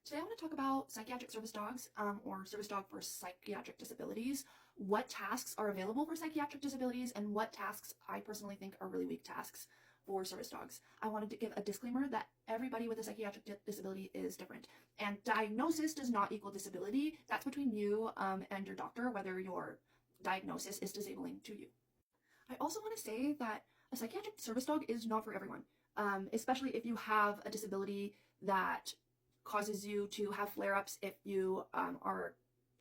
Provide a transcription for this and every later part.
Today I want to talk about psychiatric service dogs, or service dog for psychiatric disabilities, what tasks are available for psychiatric disabilities, and what tasks I personally think are really weak tasks for service dogs. I wanted to give a disclaimer that everybody with a psychiatric disability is different, and diagnosis does not equal disability. That's between you and your doctor, whether your diagnosis is disabling to you. I also want to say that a psychiatric service dog is not for everyone, especially if you have a disability that causes you to have flare-ups, if you are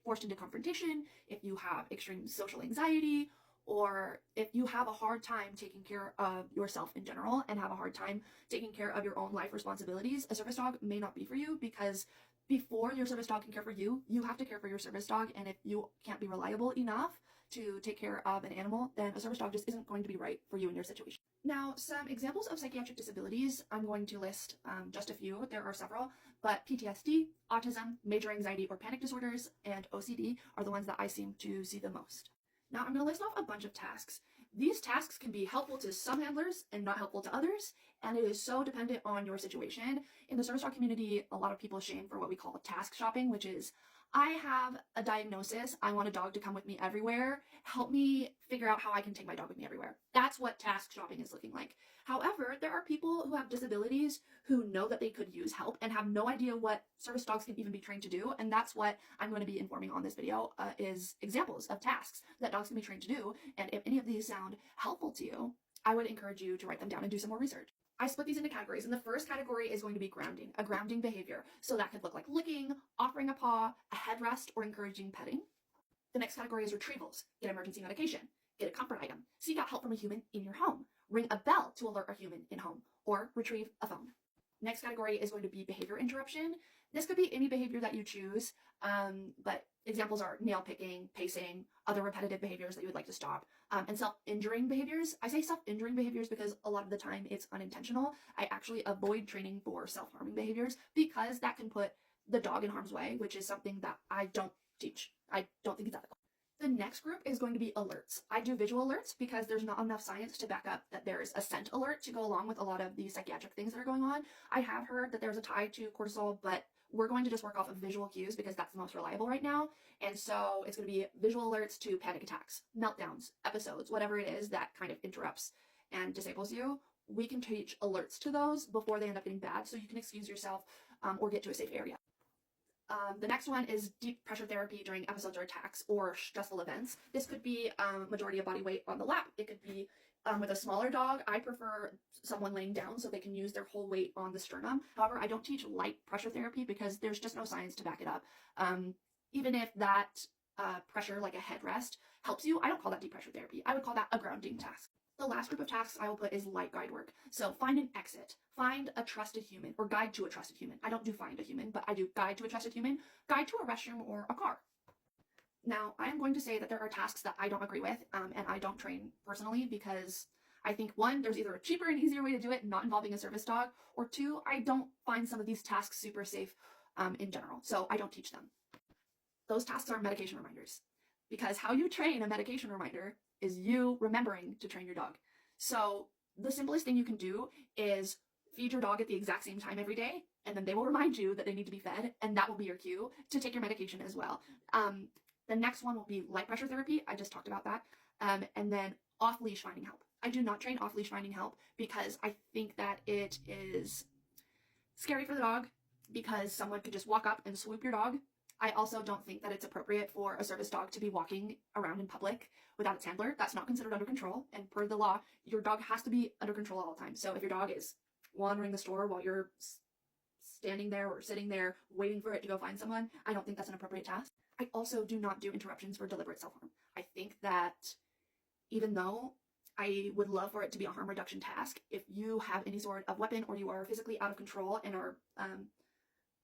forced into confrontation, if you have extreme social anxiety, or if you have a hard time taking care of yourself in general and have a hard time taking care of your own life responsibilities. A service dog may not be for you, because before your service dog can care for you, you have to care for your service dog. And if you can't be reliable enough to take care of an animal, then a service dog just isn't going to be right for you in your situation. Now, some examples of psychiatric disabilities, I'm going to list just a few. There are several, but PTSD, autism, major anxiety or panic disorders, and OCD are the ones that I seem to see the most. Now, I'm going to list off a bunch of tasks. These tasks can be helpful to some handlers and not helpful to others, and it is so dependent on your situation. In the service dog community, a lot of people shame for what we call task shopping, which is, I have a diagnosis, I want a dog to come with me everywhere, help me figure out how I can take my dog with me everywhere. That's what task shopping is looking like. However, there are people who have disabilities who know that they could use help and have no idea what service dogs can even be trained to do, and that's what I'm going to be informing on this video, is examples of tasks that dogs can be trained to do. And if any of these sound helpful to you, I would encourage you to write them down and do some more research. I split these into categories, and the first category is going to be grounding, a grounding behavior. So that could look like licking, offering a paw, a headrest, or encouraging petting. The next category is retrievals. Get emergency medication, get a comfort item, seek out help from a human in your home, ring a bell to alert a human in home, or retrieve a phone. Next category is going to be behavior interruption. This could be any behavior that you choose, but examples are nail picking, pacing, other repetitive behaviors that you would like to stop, and self-injuring behaviors. I say self-injuring behaviors because a lot of the time it's unintentional. I actually avoid training for self-harming behaviors because that can put the dog in harm's way, which is something that I don't teach. I don't think it's ethical. The next group is going to be alerts. I do visual alerts because there's not enough science to back up that there's a scent alert to go along with a lot of the psychiatric things that are going on. I have heard that there's a tie to cortisol, but we're going to just work off of visual cues because that's the most reliable right now. And so it's going to be visual alerts to panic attacks, meltdowns, episodes, whatever it is that kind of interrupts and disables you. We can teach alerts to those before they end up getting bad, so you can excuse yourself or get to a safe area. The next one is deep pressure therapy during episodes or attacks or stressful events. This could be majority of body weight on the lap. It could be with a smaller dog. I prefer someone laying down so they can use their whole weight on the sternum. However, I don't teach light pressure therapy because there's just no science to back it up. Even if that pressure, like a headrest, helps you, I don't call that deep pressure therapy. I would call that a grounding task. The last group of tasks I will put is light guide work. So find an exit, find a trusted human, or guide to a trusted human. I don't do find a human, but I do guide to a trusted human, guide to a restroom or a car. Now, I am going to say that there are tasks that I don't agree with, and I don't train personally because I think, one, there's either a cheaper and easier way to do it, not involving a service dog, or two, I don't find some of these tasks super safe in general, so I don't teach them. Those tasks are medication reminders, because how you train a medication reminder is you remembering to train your dog. So the simplest thing you can do is feed your dog at the exact same time every day, and then they will remind you that they need to be fed, and that will be your cue to take your medication as well. The next one will be light pressure therapy. I just talked about that. And then off-leash finding help. I do not train off-leash finding help because I think that it is scary for the dog because someone could just walk up and swoop your dog. I also don't think that it's appropriate for a service dog to be walking around in public without its handler. That's not considered under control. And per the law, your dog has to be under control all the time. So if your dog is wandering the store while you're standing there or sitting there waiting for it to go find someone, I don't think that's an appropriate task. I also do not do interruptions for deliberate self-harm. I think that even though I would love for it to be a harm reduction task, if you have any sort of weapon or you are physically out of control and are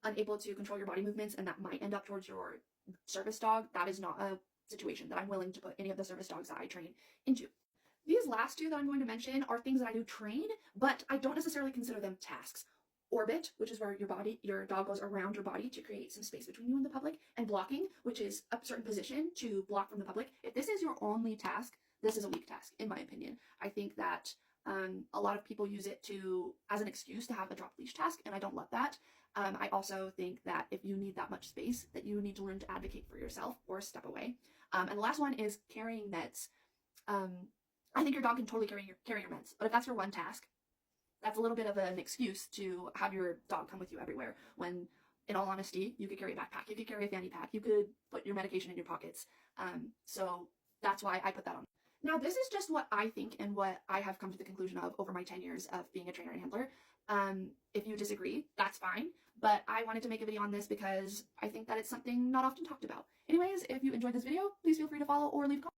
unable to control your body movements, and that might end up towards your service dog, that is not a situation that I'm willing to put any of the service dogs that I train into. These last two that I'm going to mention are things that I do train, but I don't necessarily consider them tasks. Orbit, which is where your dog goes around your body to create some space between you and the public, and blocking, which is a certain position to block from the public. If this is your only task, this is a weak task, in my opinion. I think that a lot of people use it as an excuse to have a drop leash task, and I don't love that. I also think that if you need that much space, that you need to learn to advocate for yourself or step away. And the last one is carrying meds. I think your dog can totally carry your meds, but if that's your one task, that's a little bit of an excuse to have your dog come with you everywhere when, in all honesty, you could carry a backpack, you could carry a fanny pack, you could put your medication in your pockets. So that's why I put that on. Now, this is just what I think and what I have come to the conclusion of over my 10 years of being a trainer and handler. If you disagree, that's fine, but I wanted to make a video on this because I think that it's something not often talked about. Anyways, if you enjoyed this video, please feel free to follow or leave a comment.